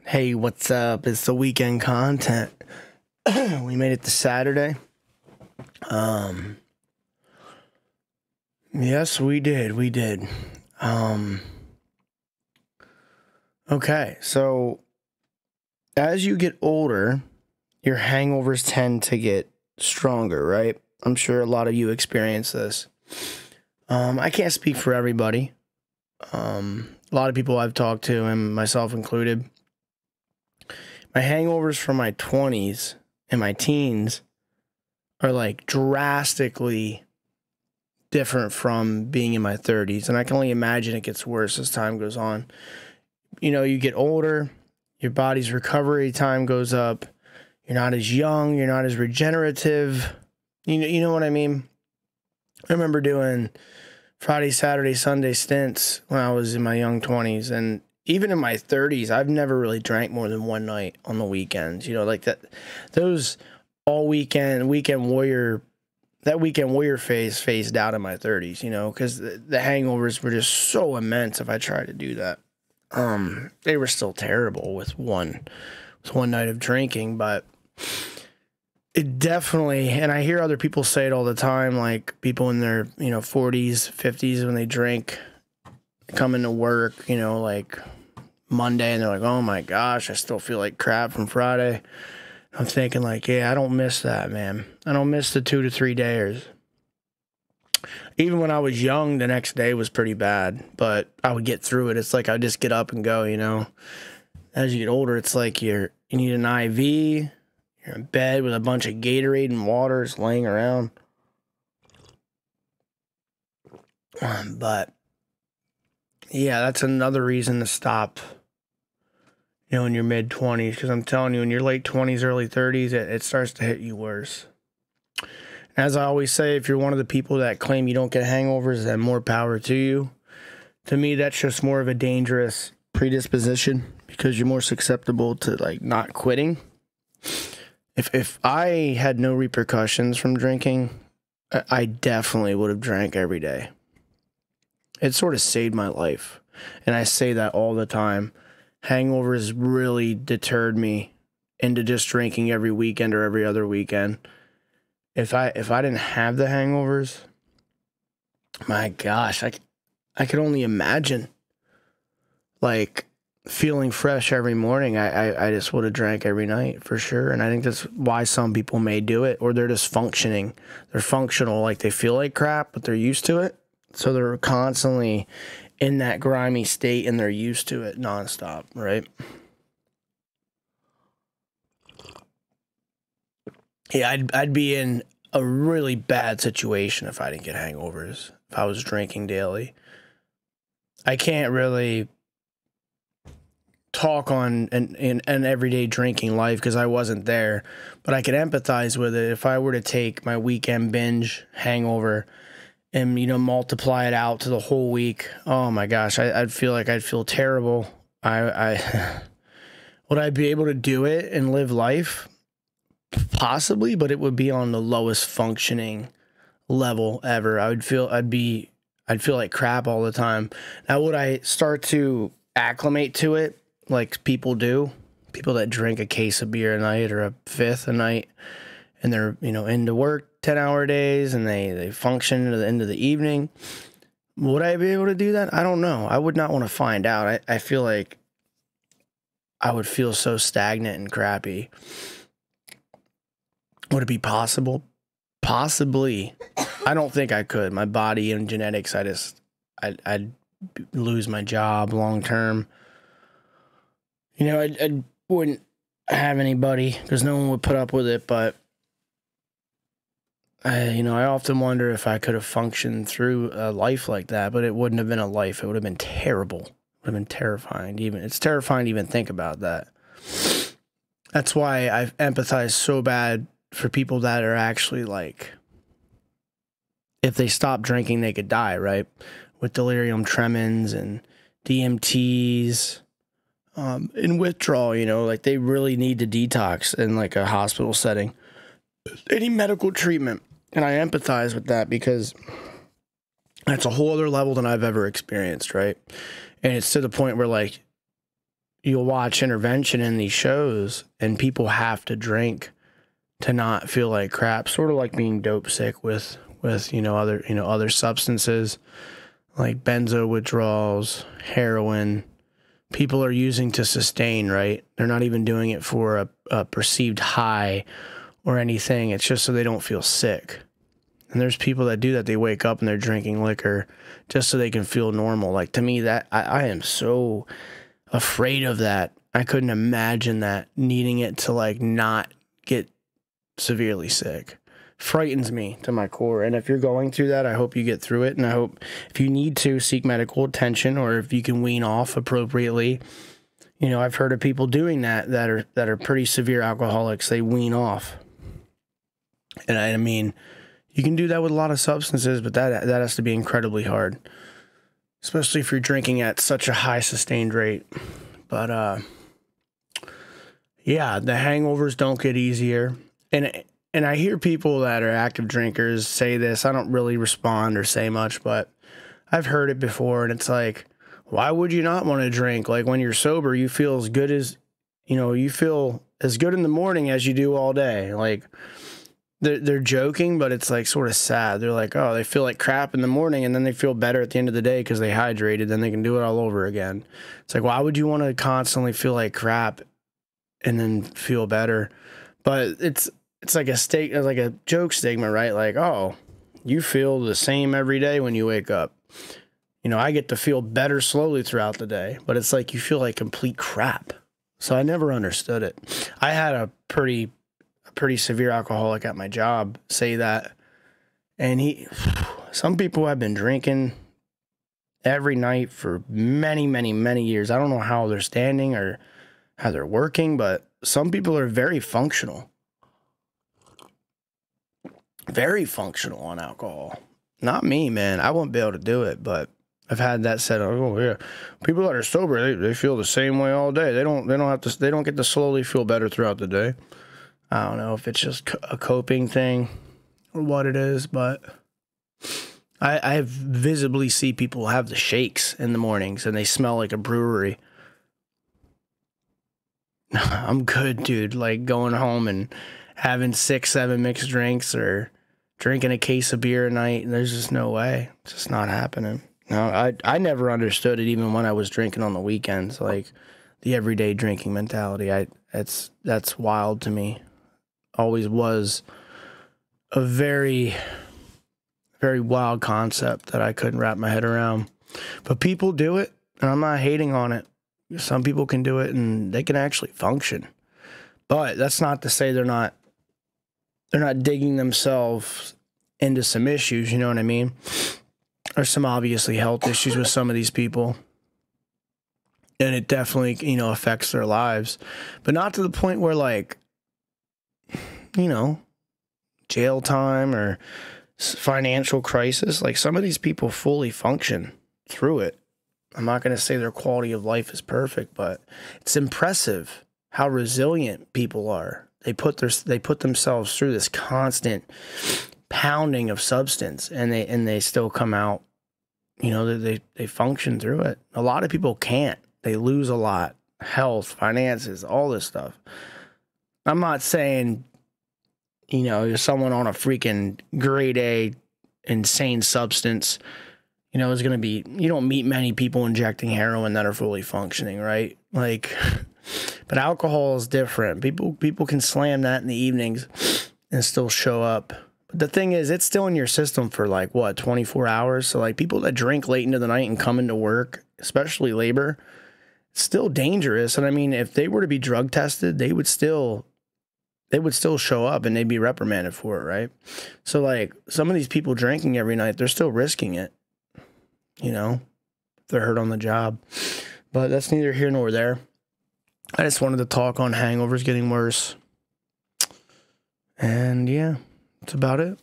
Hey, what's up? It's the weekend content. We made it to Saturday. Um, yes, we did. We did. Um, okay, so as you get older, your hangovers tend to get stronger, right? I'm sure a lot of you experience this. I can't speak for everybody. A lot of people I've talked to, and myself included, my hangovers from my 20s and my teens are like drastically different from being in my 30s. And I can only imagine it gets worse as time goes on. You know, you get older, your body's recovery time goes up, you're not as young, you're not as regenerative. You know what I mean? I remember doing Friday, Saturday, Sunday stints when I was in my young 20s. And even in my 30s, I've never really drank more than one night on the weekends. You know, like that, those all weekend warrior, that weekend warrior phase phased out in my 30s, you know, because the hangovers were just so immense if I tried to do that. They were still terrible with one night of drinking, but it definitely, and I hear other people say it all the time, like people in their, 40s, 50s, when they drink, come into work, like Monday, and they're like, oh my gosh, I still feel like crap from Friday. I'm thinking like, yeah, I don't miss that, man. I don't miss the 2 to 3 days. Even when I was young, the next day was pretty bad, but I would get through it. It's like I just get up and go, As you get older, it's like you need an IV, you're in bed with a bunch of Gatorade and waters laying around. But yeah, that's another reason to stop, in your mid-20s, because I'm telling you, in your late 20s, early 30s, it starts to hit you worse. As I always say, if you're one of the people that claim you don't get hangovers, then more power to you. To me, that's just more of a dangerous predisposition because you're more susceptible to like not quitting. If I had no repercussions from drinking, I definitely would have drank every day. It sort of saved my life. And I say that all the time. Hangovers really deterred me into just drinking every weekend or every other weekend. If I didn't have the hangovers, my gosh, I could only imagine like feeling fresh every morning. I just would have drank every night for sure. And I think that's why some people may do it, or they're just functioning. They're functional, like they feel like crap, but they're used to it. So they're constantly in that grimy state and they're used to it nonstop, right? Yeah, I'd be in a really bad situation if I didn't get hangovers, if I was drinking daily. I can't really talk on an everyday drinking life because I wasn't there, but I could empathize with it. If I were to take my weekend binge hangover and, multiply it out to the whole week, oh my gosh, I'd feel like I'd feel terrible. I would I be able to do it and live life? Possibly, but it would be on the lowest functioning level ever. I'd feel like crap all the time. Now, would I start to acclimate to it like people do? People that drink a case of beer a night or a fifth a night, and they're, into work 10-hour days and they function to the end of the evening. Would I be able to do that? I don't know. I would not want to find out. I feel like I would feel so stagnant and crappy. Would it be possible? Possibly. I don't think I could. My body and genetics, I'd lose my job long term. I wouldn't have anybody because no one would put up with it. But I often wonder if I could have functioned through a life like that. But it wouldn't have been a life. It would have been terrible. It would have been terrifying. It's terrifying to even think about that. That's why I've empathized so bad for people that are actually like, if they stop drinking, they could die, right? With delirium tremens and DMTs, and withdrawal, like they really need to detox in like a hospital setting. They need medical treatment. And I empathize with that because that's a whole other level than I've ever experienced, right? And it's to the point where like you'll watch intervention in these shows and people have to drink to not feel like crap, sort of like being dope sick with other substances like benzo withdrawals, heroin. People are using to sustain, right? They're not even doing it for a perceived high or anything. It's just so they don't feel sick. And there's people that do that. They wake up and they're drinking liquor just so they can feel normal. Like, to me, that I am so afraid of that. I couldn't imagine that, needing it to like not get severely sick. Frightens me to my core. And if you're going through that, I hope you get through it. And I hope if you need to seek medical attention, or if you can wean off appropriately. You know, I've heard of people doing that are pretty severe alcoholics. They wean off. And I mean, you can do that with a lot of substances, but that has to be incredibly hard, especially if you're drinking at such a high sustained rate. But yeah, the hangovers don't get easier. And I hear people that are active drinkers say this. I don't really respond or say much, but I've heard it before, and it's like, why would you not want to drink? Like, when you're sober, you feel as good as, you feel as good in the morning as you do all day. Like, they're joking, but it's like sort of sad. They're like, oh, they feel like crap in the morning, and then they feel better at the end of the day because they hydrated. Then they can do it all over again. It's like, why would you want to constantly feel like crap and then feel better? But it's like a joke stigma, right? Like, oh, you feel the same every day when you wake up. I get to feel better slowly throughout the day, but it's like you feel like complete crap. So I never understood it. I had a pretty severe alcoholic at my job say that, and some people have been drinking every night for many, many, many years. I don't know how they're standing or how they're working, but some people are very functional on alcohol. Not me, man. I won't be able to do it, but I've had that said. Oh yeah, people that are sober, they feel the same way all day. They don't get to slowly feel better throughout the day. I don't know if it's just a coping thing or what it is, but I visibly see people have the shakes in the mornings and they smell like a brewery. I'm good, dude. Like, going home and having 6-7 mixed drinks or drinking a case of beer a night, there's just no way. It's just not happening. No, I never understood it, even when I was drinking on the weekends, like the everyday drinking mentality. That's wild to me. Always was a very, very wild concept that I couldn't wrap my head around. But people do it, and I'm not hating on it. Some people can do it, and they can actually function. But that's not to say they're not digging themselves into some issues, you know what I mean? There's some obviously health issues with some of these people. And it definitely, affects their lives. But not to the point where, like, jail time or financial crisis. Like, some of these people fully function through it. I'm not going to say their quality of life is perfect, but it's impressive how resilient people are. They put themselves through this constant pounding of substance, and they still come out. They function through it. A lot of people can't. They lose a lot. Health, finances, all this stuff. I'm not saying, you're someone on a freaking grade A insane substance. Is going to be, you don't meet many people injecting heroin that are fully functioning, right? Like, but alcohol is different. People can slam that in the evenings and still show up. But the thing is, it's still in your system for 24 hours. So like, people that drink late into the night and come into work, especially labor, it's still dangerous. And I mean, if they were to be drug tested, they would still show up and they'd be reprimanded for it, right? So like, some of these people drinking every night, they're still risking it. If they're hurt on the job. But that's neither here nor there. I just wanted to talk on hangovers getting worse. And yeah, that's about it.